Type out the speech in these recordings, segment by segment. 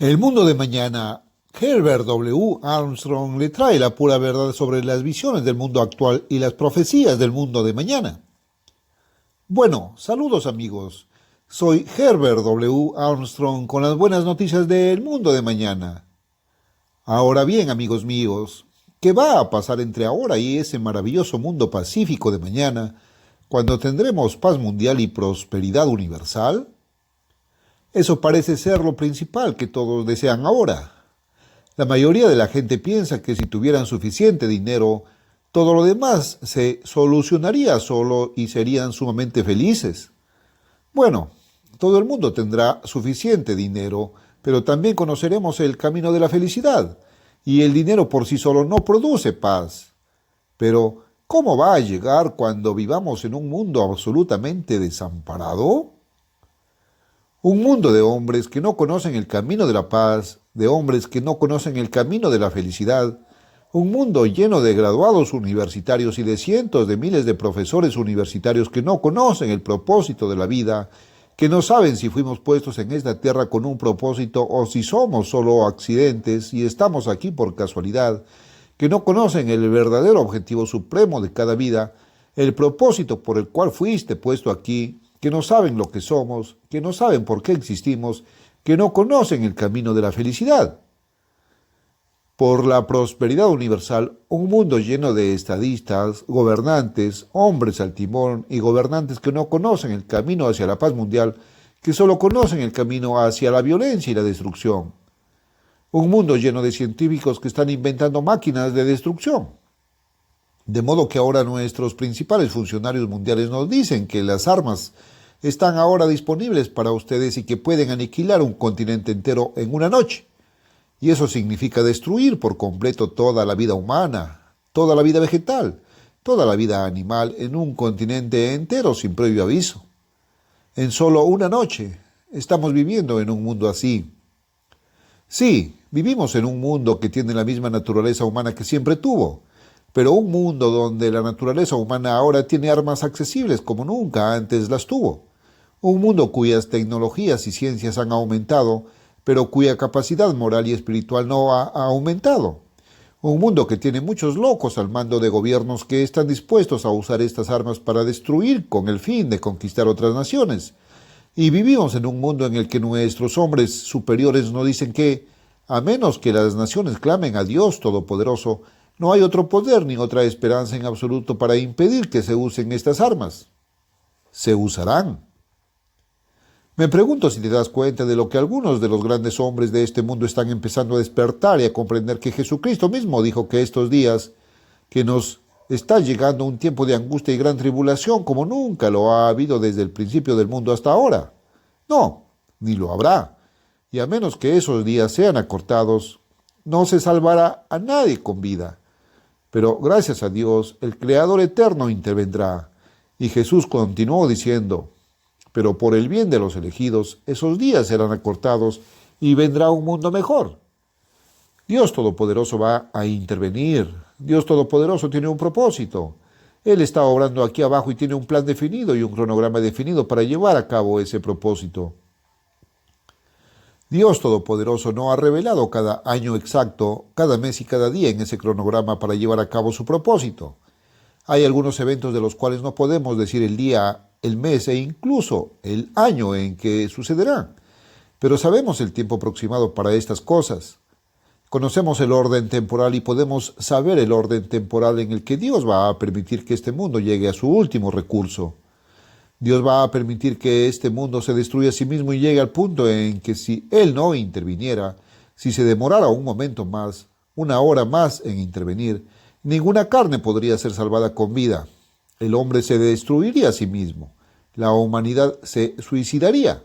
El mundo de mañana. Herbert W. Armstrong le trae la pura verdad sobre las visiones del mundo actual y las profecías del mundo de mañana. Bueno, saludos amigos. Soy Herbert W. Armstrong con las buenas noticias del mundo de mañana. Ahora bien, amigos míos, ¿qué va a pasar entre ahora y ese maravilloso mundo pacífico de mañana, cuando tendremos paz mundial y prosperidad universal? Eso parece ser lo principal que todos desean ahora. La mayoría de la gente piensa que si tuvieran suficiente dinero, todo lo demás se solucionaría solo y serían sumamente felices. Bueno, todo el mundo tendrá suficiente dinero, pero también conoceremos el camino de la felicidad, y el dinero por sí solo no produce paz. Pero, ¿cómo va a llegar cuando vivamos en un mundo absolutamente desamparado? Un mundo de hombres que no conocen el camino de la paz, de hombres que no conocen el camino de la felicidad, un mundo lleno de graduados universitarios y de cientos de miles de profesores universitarios que no conocen el propósito de la vida, que no saben si fuimos puestos en esta tierra con un propósito o si somos solo accidentes y estamos aquí por casualidad, que no conocen el verdadero objetivo supremo de cada vida, el propósito por el cual fuiste puesto aquí, que no saben lo que somos, que no saben por qué existimos, que no conocen el camino de la felicidad. Por la prosperidad universal, un mundo lleno de estadistas, gobernantes, hombres al timón y gobernantes que no conocen el camino hacia la paz mundial, que solo conocen el camino hacia la violencia y la destrucción. Un mundo lleno de científicos que están inventando máquinas de destrucción. De modo que ahora nuestros principales funcionarios mundiales nos dicen que las armas están ahora disponibles para ustedes y que pueden aniquilar un continente entero en una noche. Y eso significa destruir por completo toda la vida humana, toda la vida vegetal, toda la vida animal en un continente entero sin previo aviso. En solo una noche estamos viviendo en un mundo así. Sí, vivimos en un mundo que tiene la misma naturaleza humana que siempre tuvo, pero un mundo donde la naturaleza humana ahora tiene armas accesibles como nunca antes las tuvo. Un mundo cuyas tecnologías y ciencias han aumentado, pero cuya capacidad moral y espiritual no ha aumentado. Un mundo que tiene muchos locos al mando de gobiernos que están dispuestos a usar estas armas para destruir con el fin de conquistar otras naciones. Y vivimos en un mundo en el que nuestros hombres superiores nos dicen que, a menos que las naciones clamen a Dios Todopoderoso, no hay otro poder ni otra esperanza en absoluto para impedir que se usen estas armas. Se usarán. Me pregunto si te das cuenta de lo que algunos de los grandes hombres de este mundo están empezando a despertar y a comprender que Jesucristo mismo dijo que estos días, que nos está llegando un tiempo de angustia y gran tribulación como nunca lo ha habido desde el principio del mundo hasta ahora. No, ni lo habrá. Y a menos que esos días sean acortados, no se salvará a nadie con vida. Pero gracias a Dios, el Creador eterno intervendrá. Y Jesús continuó diciendo: pero por el bien de los elegidos, esos días serán acortados y vendrá un mundo mejor. Dios Todopoderoso va a intervenir. Dios Todopoderoso tiene un propósito. Él está obrando aquí abajo y tiene un plan definido y un cronograma definido para llevar a cabo ese propósito. Dios Todopoderoso no ha revelado cada año exacto, cada mes y cada día en ese cronograma para llevar a cabo su propósito. Hay algunos eventos de los cuales no podemos decir el día, el mes e incluso el año en que sucederán, pero sabemos el tiempo aproximado para estas cosas. Conocemos el orden temporal y podemos saber el orden temporal en el que Dios va a permitir que este mundo llegue a su último recurso. Dios va a permitir que este mundo se destruya a sí mismo y llegue al punto en que si Él no interviniera, si se demorara un momento más, una hora más en intervenir, ninguna carne podría ser salvada con vida. El hombre se destruiría a sí mismo. La humanidad se suicidaría.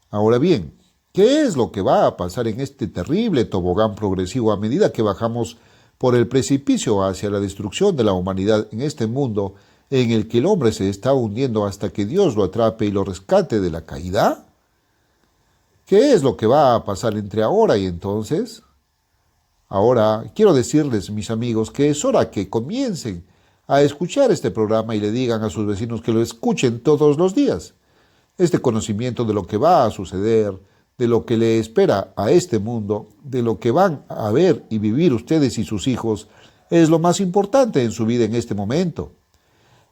Ahora bien, ¿qué es lo que va a pasar en este terrible tobogán progresivo a medida que bajamos por el precipicio hacia la destrucción de la humanidad en este mundo en el que el hombre se está hundiendo hasta que Dios lo atrape y lo rescate de la caída? ¿Qué es lo que va a pasar entre ahora y entonces? Ahora quiero decirles, mis amigos, que es hora que comiencen a escuchar este programa y le digan a sus vecinos que lo escuchen todos los días. Este conocimiento de lo que va a suceder, de lo que le espera a este mundo, de lo que van a ver y vivir ustedes y sus hijos, es lo más importante en su vida en este momento.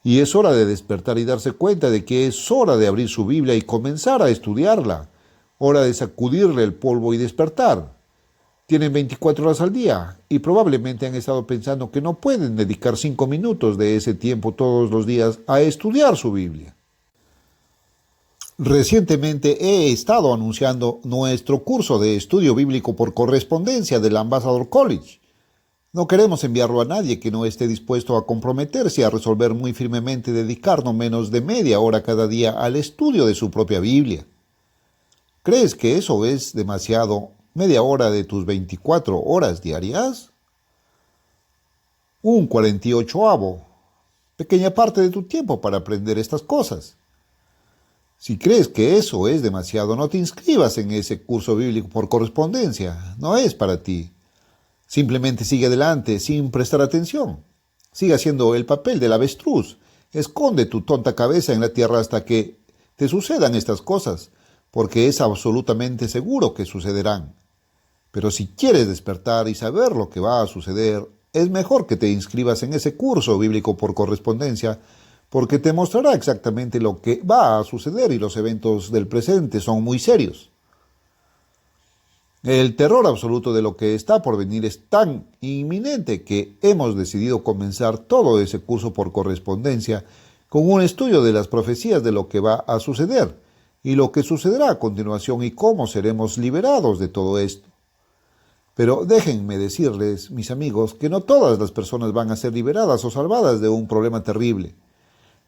Y es hora de despertar y darse cuenta de que es hora de abrir su Biblia y comenzar a estudiarla. Hora de sacudirle el polvo y despertar. Tienen 24 horas al día y probablemente han estado pensando que no pueden dedicar 5 minutos de ese tiempo todos los días a estudiar su Biblia. Recientemente he estado anunciando nuestro curso de estudio bíblico por correspondencia del Ambassador College. No queremos enviarlo a nadie que no esté dispuesto a comprometerse a resolver muy firmemente dedicar no menos de media hora cada día al estudio de su propia Biblia. ¿Crees que eso es demasiado? ¿Media hora de tus 24 horas diarias? Un 48avo, pequeña parte de tu tiempo para aprender estas cosas. Si crees que eso es demasiado, no te inscribas en ese curso bíblico por correspondencia. No es para ti. Simplemente sigue adelante sin prestar atención. Sigue haciendo el papel del avestruz. Esconde tu tonta cabeza en la tierra hasta que te sucedan estas cosas, porque es absolutamente seguro que sucederán. Pero si quieres despertar y saber lo que va a suceder, es mejor que te inscribas en ese curso bíblico por correspondencia, porque te mostrará exactamente lo que va a suceder y los eventos del presente son muy serios. El terror absoluto de lo que está por venir es tan inminente que hemos decidido comenzar todo ese curso por correspondencia con un estudio de las profecías de lo que va a suceder y lo que sucederá a continuación y cómo seremos liberados de todo esto. Pero déjenme decirles, mis amigos, que no todas las personas van a ser liberadas o salvadas de un problema terrible.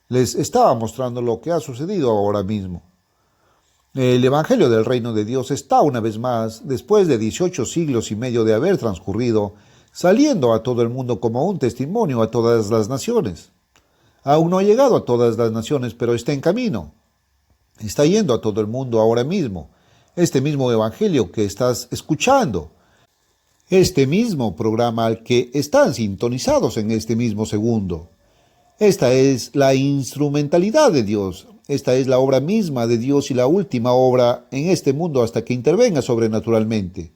Les estaba mostrando lo que ha sucedido ahora mismo. El Evangelio del Reino de Dios está una vez más, después de 18 siglos y medio de haber transcurrido, saliendo a todo el mundo como un testimonio a todas las naciones. Aún no ha llegado a todas las naciones, pero está en camino. Está yendo a todo el mundo ahora mismo. Este mismo Evangelio que estás escuchando. Este mismo programa al que están sintonizados en este mismo segundo. Esta es la instrumentalidad de Dios. Esta es la obra misma de Dios y la última obra en este mundo hasta que intervenga sobrenaturalmente.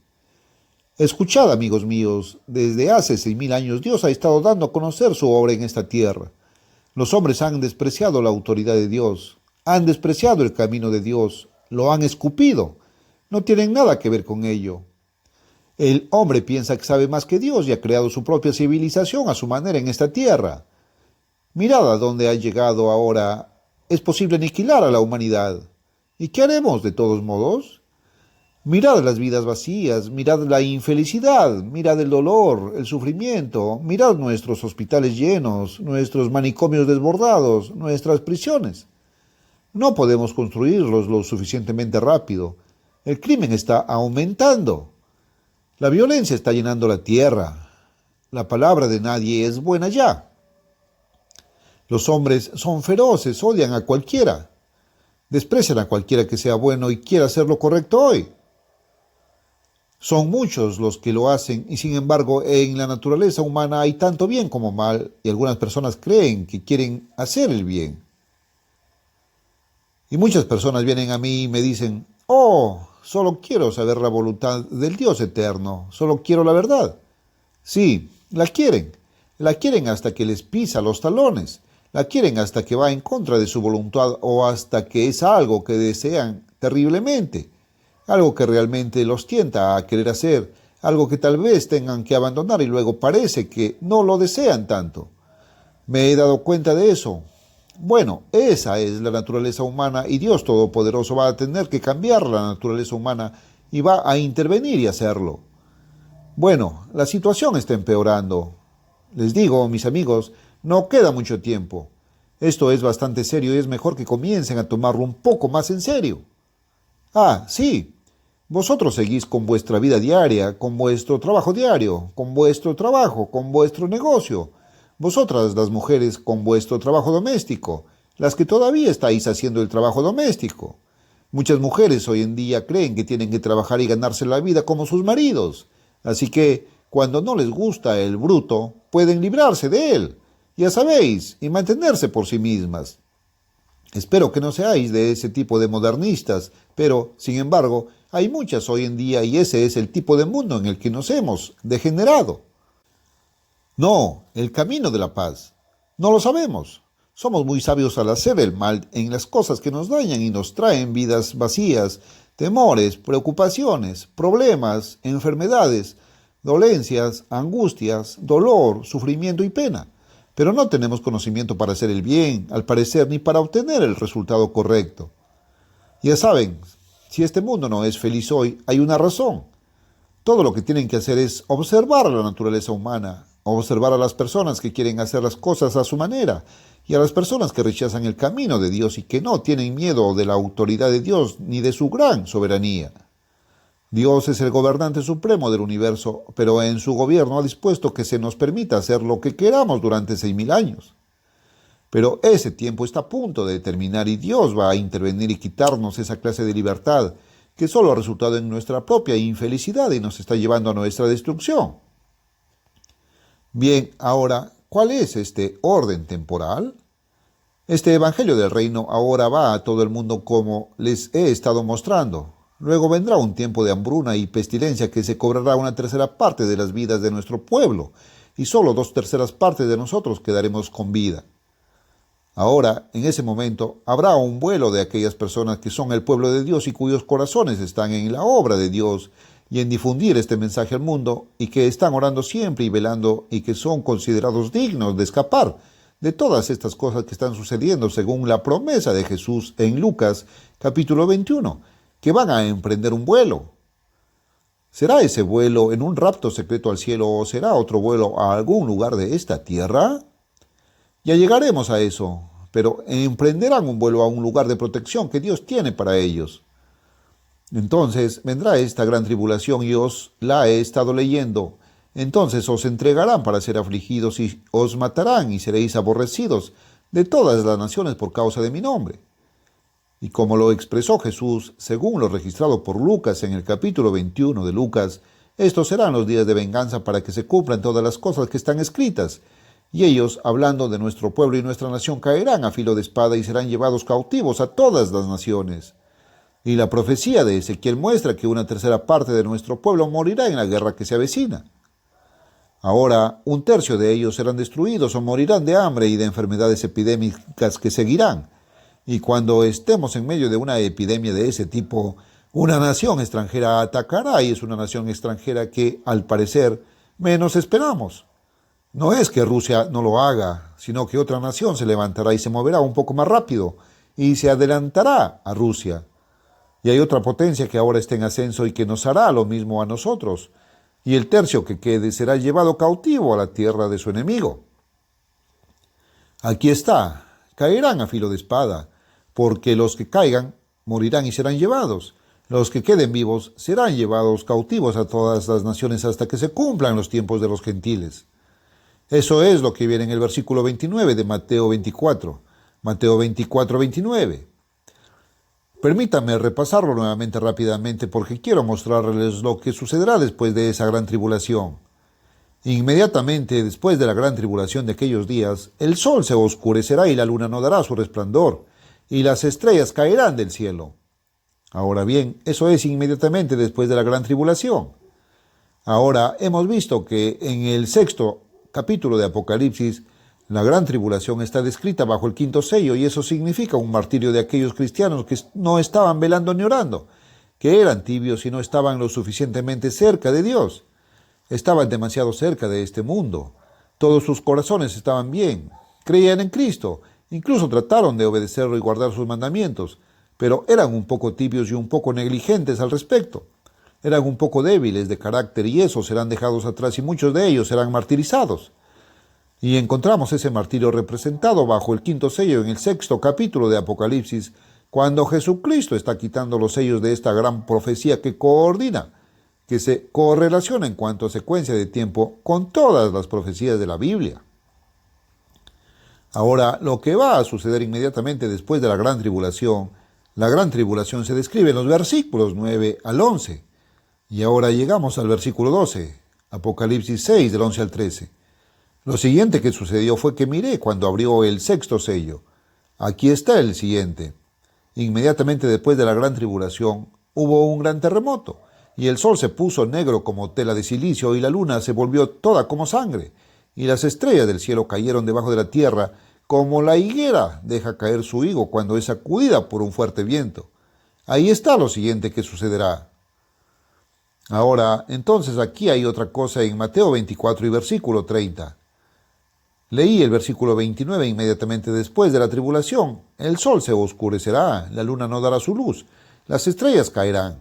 Escuchad, amigos míos, desde hace 6.000 años Dios ha estado dando a conocer su obra en esta tierra. Los hombres han despreciado la autoridad de Dios, han despreciado el camino de Dios, lo han escupido, no tienen nada que ver con ello. El hombre piensa que sabe más que Dios y ha creado su propia civilización a su manera en esta tierra. Mirad a dónde ha llegado ahora. Es posible aniquilar a la humanidad. ¿Y qué haremos de todos modos? Mirad las vidas vacías, mirad la infelicidad, mirad el dolor, el sufrimiento, mirad nuestros hospitales llenos, nuestros manicomios desbordados, nuestras prisiones. No podemos construirlos lo suficientemente rápido. El crimen está aumentando. La violencia está llenando la tierra. La palabra de nadie es buena ya. Los hombres son feroces, odian a cualquiera. Desprecian a cualquiera que sea bueno y quiera hacer lo correcto hoy. Son muchos los que lo hacen y sin embargo en la naturaleza humana hay tanto bien como mal y algunas personas creen que quieren hacer el bien. Y muchas personas vienen a mí y me dicen, oh, solo quiero saber la voluntad del Dios eterno, solo quiero la verdad. Sí, la quieren hasta que les pisa los talones, la quieren hasta que va en contra de su voluntad o hasta que es algo que desean terriblemente, algo que realmente los tienta a querer hacer, algo que tal vez tengan que abandonar y luego parece que no lo desean tanto. Me he dado cuenta de eso. Bueno, esa es la naturaleza humana y Dios Todopoderoso va a tener que cambiar la naturaleza humana y va a intervenir y hacerlo. Bueno, la situación está empeorando. Les digo, mis amigos, no queda mucho tiempo. Esto es bastante serio y es mejor que comiencen a tomarlo un poco más en serio. Ah, sí, vosotros seguís con vuestra vida diaria, con vuestro trabajo diario, con vuestro trabajo, con vuestro negocio. Vosotras, las mujeres, con vuestro trabajo doméstico, las que todavía estáis haciendo el trabajo doméstico. Muchas mujeres hoy en día creen que tienen que trabajar y ganarse la vida como sus maridos. Así que, cuando no les gusta el bruto, pueden librarse de él, ya sabéis, y mantenerse por sí mismas. Espero que no seáis de ese tipo de modernistas, pero, sin embargo, hay muchas hoy en día y ese es el tipo de mundo en el que nos hemos degenerado. No, el camino de la paz. No lo sabemos. Somos muy sabios al hacer el mal en las cosas que nos dañan y nos traen vidas vacías, temores, preocupaciones, problemas, enfermedades, dolencias, angustias, dolor, sufrimiento y pena. Pero no tenemos conocimiento para hacer el bien, al parecer, ni para obtener el resultado correcto. Ya saben, si este mundo no es feliz hoy, hay una razón. Todo lo que tienen que hacer es observar a la naturaleza humana, observar a las personas que quieren hacer las cosas a su manera y a las personas que rechazan el camino de Dios y que no tienen miedo de la autoridad de Dios ni de su gran soberanía. Dios es el gobernante supremo del universo, pero en su gobierno ha dispuesto que se nos permita hacer lo que queramos durante 6.000 años. Pero ese tiempo está a punto de terminar y Dios va a intervenir y quitarnos esa clase de libertad que solo ha resultado en nuestra propia infelicidad y nos está llevando a nuestra destrucción. Bien, ahora, ¿cuál es este orden temporal? Este evangelio del reino ahora va a todo el mundo como les he estado mostrando. Luego vendrá un tiempo de hambruna y pestilencia que se cobrará una tercera parte de las vidas de nuestro pueblo, y solo 2/3 partes de nosotros quedaremos con vida. Ahora, en ese momento, habrá un vuelo de aquellas personas que son el pueblo de Dios y cuyos corazones están en la obra de Dios y en difundir este mensaje al mundo, y que están orando siempre y velando y que son considerados dignos de escapar de todas estas cosas que están sucediendo según la promesa de Jesús en Lucas capítulo 21, que van a emprender un vuelo. ¿Será ese vuelo en un rapto secreto al cielo o será otro vuelo a algún lugar de esta tierra? Ya llegaremos a eso, pero emprenderán un vuelo a un lugar de protección que Dios tiene para ellos. Entonces vendrá esta gran tribulación y os la he estado leyendo. Entonces os entregarán para ser afligidos y os matarán y seréis aborrecidos de todas las naciones por causa de mi nombre. Y como lo expresó Jesús, según lo registrado por Lucas en el capítulo 21 de Lucas, estos serán los días de venganza para que se cumplan todas las cosas que están escritas. Y ellos, hablando de nuestro pueblo y nuestra nación, caerán a filo de espada y serán llevados cautivos a todas las naciones. Y la profecía de Ezequiel muestra que una tercera parte de nuestro pueblo morirá en la guerra que se avecina. Ahora, 1/3 de ellos serán destruidos o morirán de hambre y de enfermedades epidémicas que seguirán. Y cuando estemos en medio de una epidemia de ese tipo, una nación extranjera atacará y es una nación extranjera que, al parecer, menos esperamos. No es que Rusia no lo haga, sino que otra nación se levantará y se moverá un poco más rápido y se adelantará a Rusia. Y hay otra potencia que ahora está en ascenso y que nos hará lo mismo a nosotros. Y el tercio que quede será llevado cautivo a la tierra de su enemigo. Aquí está, caerán a filo de espada, porque los que caigan morirán y serán llevados. Los que queden vivos serán llevados cautivos a todas las naciones hasta que se cumplan los tiempos de los gentiles. Eso es lo que viene en el versículo 29 de Mateo 24. Mateo 24, 29. Permítanme repasarlo nuevamente rápidamente porque quiero mostrarles lo que sucederá después de esa gran tribulación. Inmediatamente después de la gran tribulación de aquellos días, el sol se oscurecerá y la luna no dará su resplandor, y las estrellas caerán del cielo. Ahora bien, eso es inmediatamente después de la gran tribulación. Ahora hemos visto que en el 6º capítulo de Apocalipsis, la gran tribulación está descrita bajo el 5º sello y eso significa un martirio de aquellos cristianos que no estaban velando ni orando, que eran tibios y no estaban lo suficientemente cerca de Dios. Estaban demasiado cerca de este mundo. Todos sus corazones estaban bien, creían en Cristo, incluso trataron de obedecerlo y guardar sus mandamientos, pero eran un poco tibios y un poco negligentes al respecto. Eran un poco débiles de carácter y esos serán dejados atrás y muchos de ellos serán martirizados. Y encontramos ese martirio representado bajo el 5º sello en el 6º capítulo de Apocalipsis, cuando Jesucristo está quitando los sellos de esta gran profecía que coordina, que se correlaciona en cuanto a secuencia de tiempo con todas las profecías de la Biblia. Ahora, lo que va a suceder inmediatamente después de la gran tribulación se describe en los versículos 9 al 11. Y ahora llegamos al versículo 12, Apocalipsis 6, del 11 al 13. Lo siguiente que sucedió fue que miré cuando abrió el 6º sello. Aquí está el siguiente. Inmediatamente después de la gran tribulación, hubo un gran terremoto, y el sol se puso negro como tela de silicio, y la luna se volvió toda como sangre, y las estrellas del cielo cayeron debajo de la tierra, como la higuera deja caer su higo cuando es sacudida por un fuerte viento. Ahí está lo siguiente que sucederá. Ahora, entonces aquí hay otra cosa en Mateo 24 y versículo 30. Leí el versículo 29 inmediatamente después de la tribulación. El sol se oscurecerá, la luna no dará su luz, las estrellas caerán.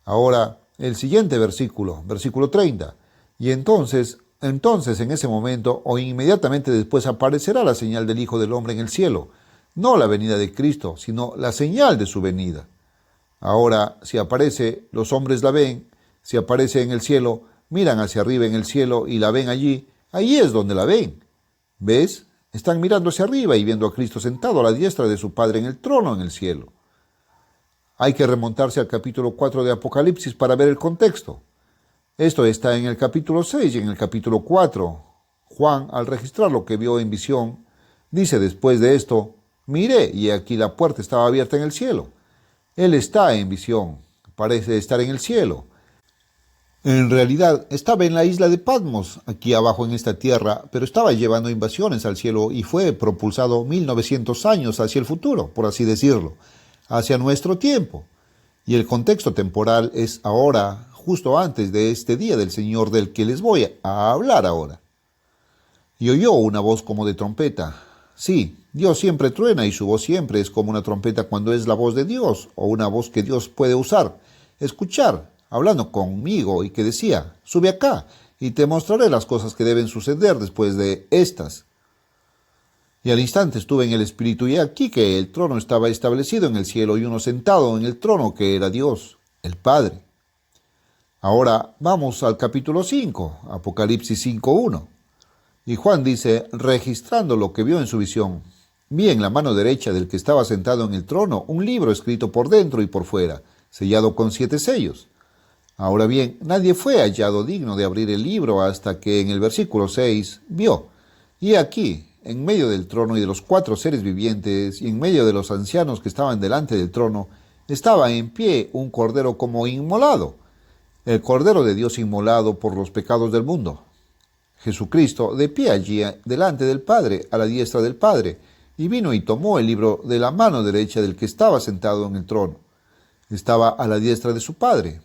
Ahora, el siguiente versículo, versículo 30. Y entonces en ese momento o inmediatamente después aparecerá la señal del Hijo del Hombre en el cielo. No la venida de Cristo, sino la señal de su venida. Ahora, si aparece, los hombres la ven. Si aparece en el cielo, miran hacia arriba en el cielo y la ven allí. Allí es donde la ven. ¿Ves? Están mirando hacia arriba y viendo a Cristo sentado a la diestra de su Padre en el trono en el cielo. Hay que remontarse al capítulo 4 de Apocalipsis para ver el contexto. Esto está en el capítulo 6 y en el capítulo 4. Juan, al registrar lo que vio en visión, dice después de esto, miré y aquí la puerta estaba abierta en el cielo. Él está en visión, parece estar en el cielo. En realidad estaba en la isla de Patmos, aquí abajo en esta tierra, pero estaba llevando invasiones al cielo y fue propulsado 1900 años hacia el futuro, por así decirlo, hacia nuestro tiempo. Y el contexto temporal es ahora, justo antes de este día del Señor del que les voy a hablar ahora. Y oyó una voz como de trompeta. Sí, Dios siempre truena y su voz siempre es como una trompeta cuando es la voz de Dios o una voz que Dios puede usar, escuchar, hablando conmigo y que decía, sube acá y te mostraré las cosas que deben suceder después de estas. Y al instante estuve en el Espíritu y aquí que el trono estaba establecido en el cielo y uno sentado en el trono que era Dios, el Padre. Ahora vamos al capítulo 5, Apocalipsis 5:1. Y Juan dice, registrando lo que vio en su visión, vi en la mano derecha del que estaba sentado en el trono un libro escrito por dentro y por fuera, sellado con 7 sellos. Ahora bien, nadie fue hallado digno de abrir el libro hasta que en el versículo 6 vio. Y aquí, en medio del trono y de los 4 seres vivientes, y en medio de los ancianos que estaban delante del trono, estaba en pie un cordero como inmolado, el cordero de Dios inmolado por los pecados del mundo. Jesucristo, de pie allí delante del Padre, a la diestra del Padre, y vino y tomó el libro de la mano derecha del que estaba sentado en el trono. Estaba a la diestra de su Padre.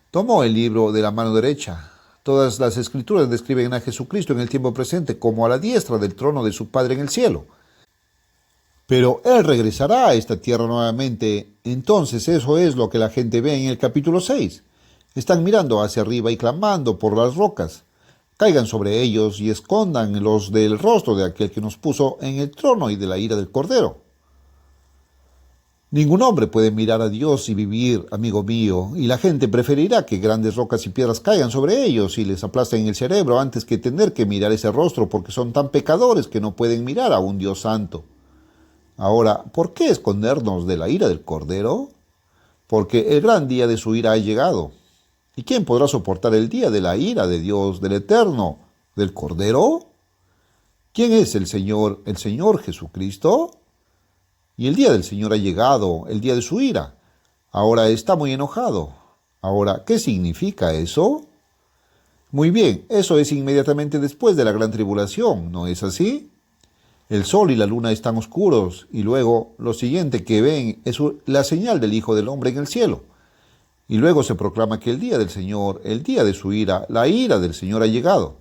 Tomó el libro de la mano derecha. Todas las escrituras describen a Jesucristo en el tiempo presente como a la diestra del trono de su Padre en el cielo. Pero Él regresará a esta tierra nuevamente. Entonces eso es lo que la gente ve en el capítulo 6. Están mirando hacia arriba y clamando por las rocas. Caigan sobre ellos y escóndanlos del rostro de aquel que nos puso en el trono y de la ira del Cordero. Ningún hombre puede mirar a Dios y vivir, amigo mío, y la gente preferirá que grandes rocas y piedras caigan sobre ellos y les aplasten el cerebro antes que tener que mirar ese rostro porque son tan pecadores que no pueden mirar a un Dios santo. Ahora, ¿por qué escondernos de la ira del Cordero? Porque el gran día de su ira ha llegado. ¿Y quién podrá soportar el día de la ira de Dios, del Eterno, del Cordero? ¿Quién es el Señor Jesucristo? Y el día del Señor ha llegado, el día de su ira. Ahora está muy enojado. Ahora, ¿qué significa eso? Muy bien, eso es inmediatamente después de la gran tribulación, ¿no es así? El sol y la luna están oscuros, y luego lo siguiente que ven es la señal del Hijo del Hombre en el cielo. Y luego se proclama que el día del Señor, el día de su ira, la ira del Señor ha llegado.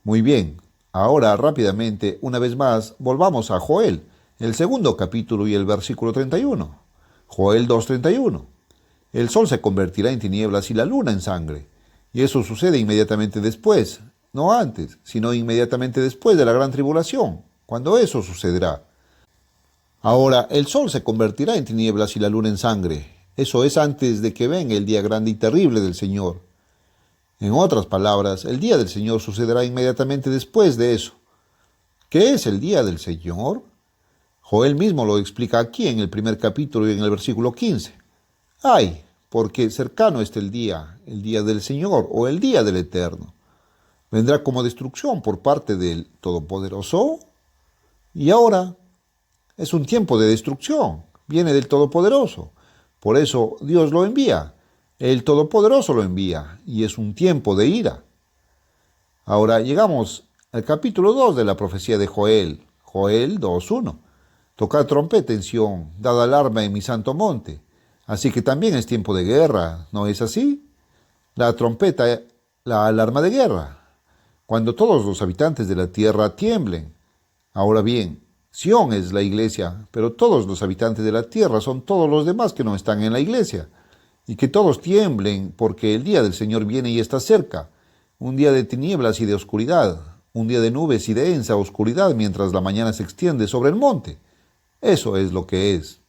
Muy bien, ahora rápidamente, una vez más, volvamos a Joel, el segundo capítulo y el versículo 31. Joel 2:31. El sol se convertirá en tinieblas y la luna en sangre. Y eso sucede inmediatamente después, no antes, sino inmediatamente después de la gran tribulación, cuando eso sucederá. Ahora, el sol se convertirá en tinieblas y la luna en sangre. Eso es antes de que venga el día grande y terrible del Señor. En otras palabras, el día del Señor sucederá inmediatamente después de eso. ¿Qué es el día del Señor? Joel mismo lo explica aquí en el primer capítulo y en el versículo 15. ¡Ay! Porque cercano está el día del Señor o el día del Eterno. ¿Vendrá como destrucción por parte del Todopoderoso? Y ahora, Es un tiempo de destrucción. Viene del Todopoderoso. Por eso Dios lo envía. El Todopoderoso lo envía. Y es un tiempo de ira. Ahora llegamos al capítulo 2 de la profecía de Joel. Joel 2:1. Tocad trompeta en Sión, dad alarma en mi santo monte. Así que también es tiempo de guerra, ¿no es así? La trompeta, la alarma de guerra. Cuando todos los habitantes de la tierra tiemblen. Ahora bien, Sión es la iglesia, pero todos los habitantes de la tierra son todos los demás que no están en la iglesia. Y que todos tiemblen porque el día del Señor viene y está cerca. Un día de tinieblas y de oscuridad. Un día de nubes y de densa oscuridad mientras la mañana se extiende sobre el monte. Eso es lo que es.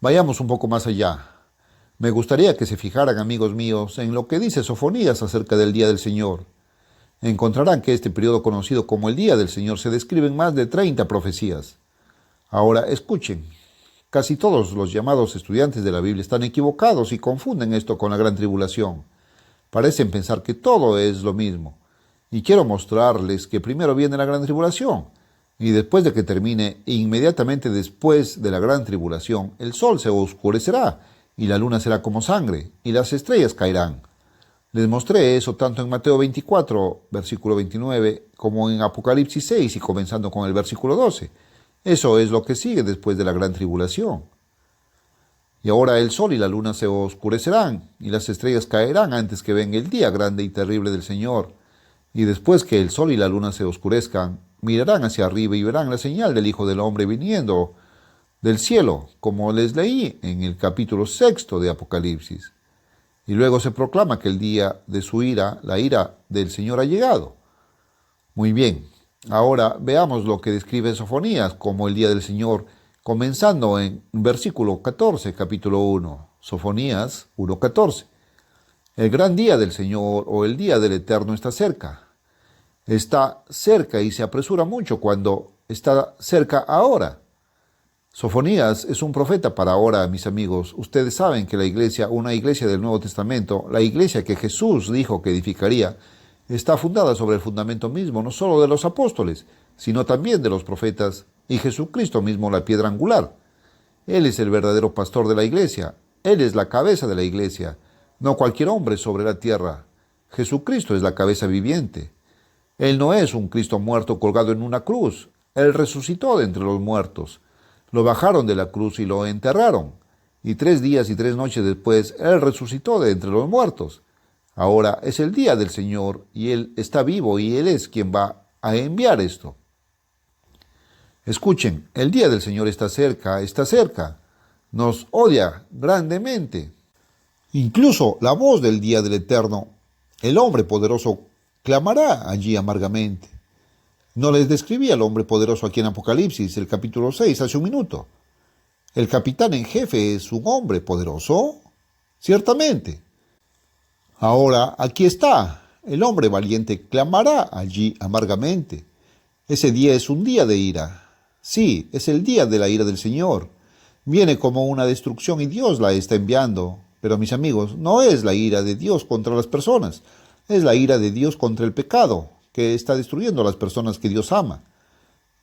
Vayamos un poco más allá. Me gustaría que se fijaran, amigos míos, en lo que dice Sofonías acerca del día del Señor. Encontrarán que este periodo conocido como el día del Señor se describe en más de 30 profecías. Ahora, escuchen. Casi todos los llamados estudiantes de la Biblia están equivocados y confunden esto con la gran tribulación. Parecen pensar que todo es lo mismo. Y quiero mostrarles que primero viene la gran tribulación. Y después de que termine, inmediatamente después de la gran tribulación, el sol se oscurecerá, y la luna será como sangre, y las estrellas caerán. Les mostré eso tanto en Mateo 24, versículo 29, como en Apocalipsis 6 y comenzando con el versículo 12. Eso es lo que sigue después de la gran tribulación. Y ahora el sol y la luna se oscurecerán, y las estrellas caerán antes que venga el día grande y terrible del Señor. Y después que el sol y la luna se oscurezcan, mirarán hacia arriba y verán la señal del Hijo del Hombre viniendo del cielo, como les leí en el capítulo 6 de Apocalipsis. Y luego se proclama que el día de su ira, la ira del Señor ha llegado. Muy bien, ahora veamos lo que describe Sofonías como el día del Señor, comenzando en versículo 14, capítulo 1. Sofonías 1:14. El gran día del Señor o el día del Eterno está cerca. Está cerca y se apresura mucho cuando está cerca ahora. Sofonías es un profeta para ahora, mis amigos. Ustedes saben que la iglesia, una iglesia del Nuevo Testamento, la iglesia que Jesús dijo que edificaría, está fundada sobre el fundamento mismo, no solo de los apóstoles, sino también de los profetas, y Jesucristo mismo la piedra angular. Él es el verdadero pastor de la iglesia. Él es la cabeza de la iglesia, no cualquier hombre sobre la tierra. Jesucristo es la cabeza viviente. Él no es un Cristo muerto colgado en una cruz. Él resucitó de entre los muertos. Lo bajaron de la cruz y lo enterraron. Y 3 días y 3 noches después, Él resucitó de entre los muertos. Ahora es el día del Señor y Él está vivo y Él es quien va a enviar esto. Escuchen, el día del Señor está cerca, está cerca. Nos odia grandemente. Incluso la voz del día del Eterno, el hombre poderoso, clamará allí amargamente. ¿No les describí al hombre poderoso aquí en Apocalipsis, el capítulo 6, hace un minuto? ¿El capitán en jefe es un hombre poderoso? Ciertamente. Ahora, aquí está. El hombre valiente clamará allí amargamente. Ese día es un día de ira. Sí, es el día de la ira del Señor. Viene como una destrucción y Dios la está enviando. Pero, mis amigos, no es la ira de Dios contra las personas. Es la ira de Dios contra el pecado, que está destruyendo a las personas que Dios ama.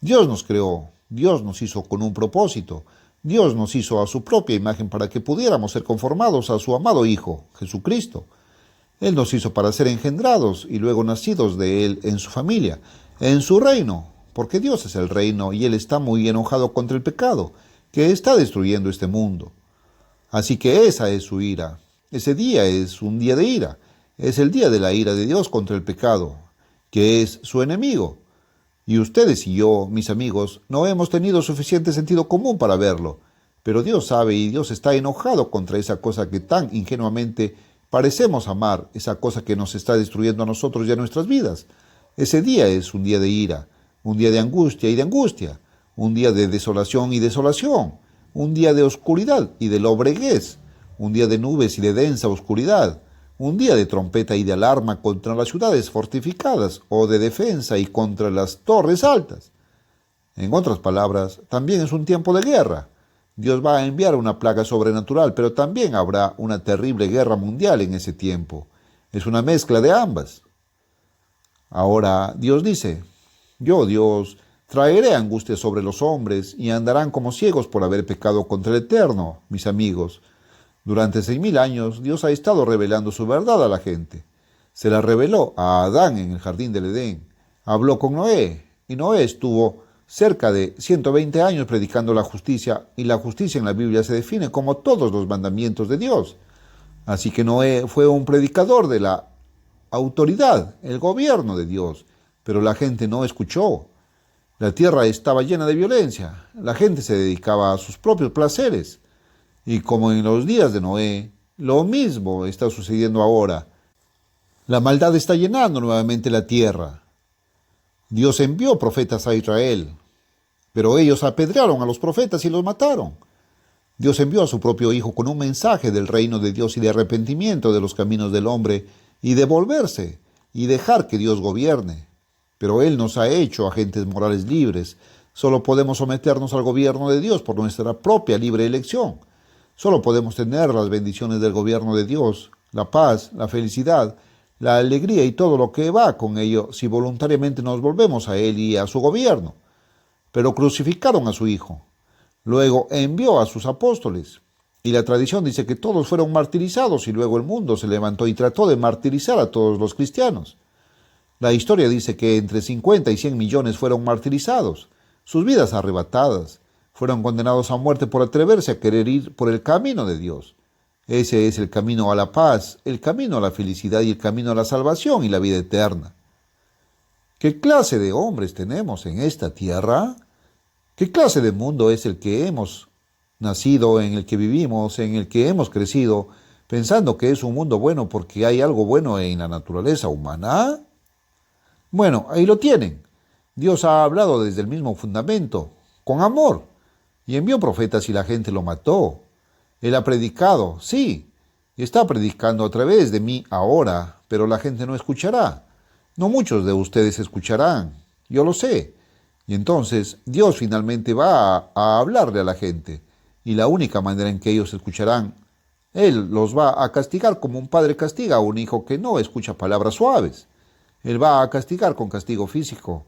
Dios nos creó, Dios nos hizo con un propósito, Dios nos hizo a su propia imagen para que pudiéramos ser conformados a su amado Hijo, Jesucristo. Él nos hizo para ser engendrados y luego nacidos de Él en su familia, en su reino, porque Dios es el reino y Él está muy enojado contra el pecado, que está destruyendo este mundo. Así que esa es su ira. Ese día es un día de ira. Es el día de la ira de Dios contra el pecado, que es su enemigo. Y ustedes y yo, mis amigos, no hemos tenido suficiente sentido común para verlo. Pero Dios sabe y Dios está enojado contra esa cosa que tan ingenuamente parecemos amar, esa cosa que nos está destruyendo a nosotros y a nuestras vidas. Ese día es un día de ira, un día de angustia y de angustia, un día de desolación y desolación, un día de oscuridad y de lobreguez, un día de nubes y de densa oscuridad, un día de trompeta y de alarma contra las ciudades fortificadas o de defensa y contra las torres altas. En otras palabras, también es un tiempo de guerra. Dios va a enviar una plaga sobrenatural, pero también habrá una terrible guerra mundial en ese tiempo. Es una mezcla de ambas. Ahora Dios dice, yo, Dios, Traeré angustia sobre los hombres y andarán como ciegos por haber pecado contra el Eterno, mis amigos. Durante 6000 años Dios ha estado revelando su verdad a la gente. Se la reveló a Adán en el jardín del Edén. Habló con Noé, y Noé estuvo cerca de 120 años predicando la justicia, y la justicia en la Biblia se define como todos los mandamientos de Dios. Así que Noé fue un predicador de la autoridad, el gobierno de Dios, pero la gente no escuchó. La tierra estaba llena de violencia, la gente se dedicaba a sus propios placeres. Y como en los días de Noé, lo mismo está sucediendo ahora. La maldad está llenando nuevamente la tierra. Dios envió profetas a Israel, pero ellos apedrearon a los profetas y los mataron. Dios envió a su propio Hijo con un mensaje del reino de Dios y de arrepentimiento de los caminos del hombre y de volverse y dejar que Dios gobierne. Pero Él nos ha hecho agentes morales libres. Solo podemos someternos al gobierno de Dios por nuestra propia libre elección. Solo podemos tener las bendiciones del gobierno de Dios, la paz, la felicidad, la alegría y todo lo que va con ello si voluntariamente nos volvemos a Él y a su gobierno. Pero crucificaron a su Hijo. Luego envió a sus apóstoles. Y la tradición dice que todos fueron martirizados y luego el mundo se levantó y trató de martirizar a todos los cristianos. La historia dice que entre 50 y 100 millones fueron martirizados, sus vidas arrebatadas, fueron condenados a muerte por atreverse a querer ir por el camino de Dios. Ese es el camino a la paz, el camino a la felicidad y el camino a la salvación y la vida eterna. ¿Qué clase de hombres tenemos en esta tierra? ¿Qué clase de mundo es el que hemos nacido, en el que vivimos, en el que hemos crecido, pensando que es un mundo bueno porque hay algo bueno en la naturaleza humana? Bueno, ahí lo tienen. Dios ha hablado desde el mismo fundamento, con amor, y envió profetas y la gente lo mató. Él ha predicado, sí, y está predicando a través de mí ahora, pero la gente no escuchará. No muchos de ustedes escucharán, yo lo sé. Y entonces Dios finalmente va a hablarle a la gente, y la única manera en que ellos escucharán, Él los va a castigar como un padre castiga a un hijo que no escucha palabras suaves. Él va a castigar con castigo físico.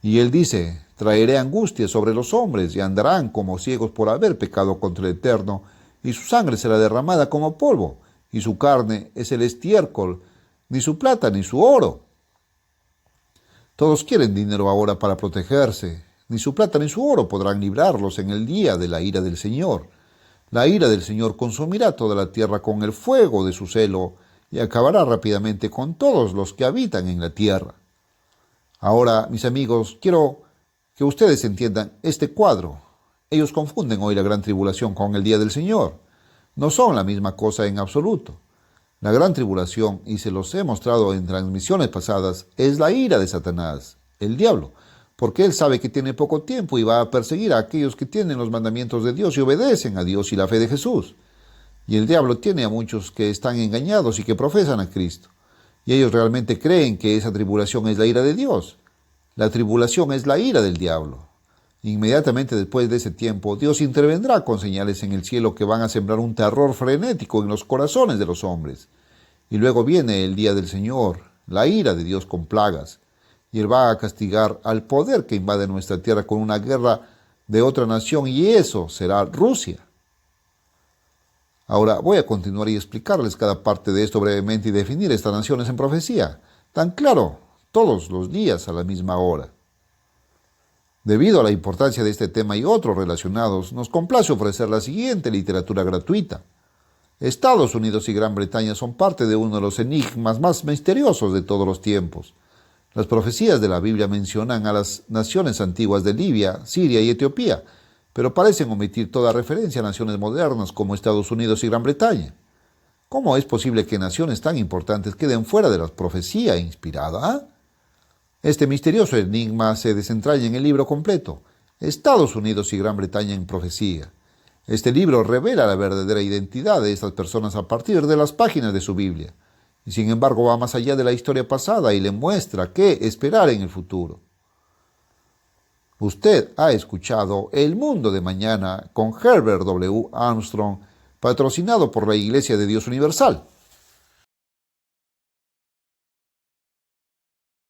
Y Él dice, traeré angustia sobre los hombres y andarán como ciegos por haber pecado contra el Eterno, y su sangre será derramada como polvo, y su carne es el estiércol, ni su plata ni su oro. Todos quieren dinero ahora para protegerse. Ni su plata ni su oro podrán librarlos en el día de la ira del Señor. La ira del Señor consumirá toda la tierra con el fuego de su celo y acabará rápidamente con todos los que habitan en la tierra. Ahora, mis amigos, quiero que ustedes entiendan este cuadro. Ellos confunden hoy la gran tribulación con el día del Señor. No son la misma cosa en absoluto. La gran tribulación, y se los he mostrado en transmisiones pasadas, es la ira de Satanás, el diablo, porque él sabe que tiene poco tiempo y va a perseguir a aquellos que tienen los mandamientos de Dios y obedecen a Dios y la fe de Jesús. Y el diablo tiene a muchos que están engañados y que profesan a Cristo. Y ellos realmente creen que esa tribulación es la ira de Dios. La tribulación es la ira del diablo. Inmediatamente después de ese tiempo, Dios intervendrá con señales en el cielo que van a sembrar un terror frenético en los corazones de los hombres. Y luego viene el día del Señor, la ira de Dios con plagas. Y Él va a castigar al poder que invade nuestra tierra con una guerra de otra nación, y eso será Rusia. Ahora voy a continuar y explicarles cada parte de esto brevemente y definir estas naciones en profecía, tan claro, todos los días a la misma hora. Debido a la importancia de este tema y otros relacionados, nos complace ofrecer la siguiente literatura gratuita. Estados Unidos y Gran Bretaña son parte de uno de los enigmas más misteriosos de todos los tiempos. Las profecías de la Biblia mencionan a las naciones antiguas de Libia, Siria y Etiopía, pero parecen omitir toda referencia a naciones modernas como Estados Unidos y Gran Bretaña. ¿Cómo es posible que naciones tan importantes queden fuera de la profecía inspirada? Este misterioso enigma se desentraña en el libro completo, Estados Unidos y Gran Bretaña en profecía. Este libro revela la verdadera identidad de estas personas a partir de las páginas de su Biblia, y sin embargo va más allá de la historia pasada y le muestra qué esperar en el futuro. Usted ha escuchado El Mundo de Mañana con Herbert W. Armstrong, patrocinado por la Iglesia de Dios Universal.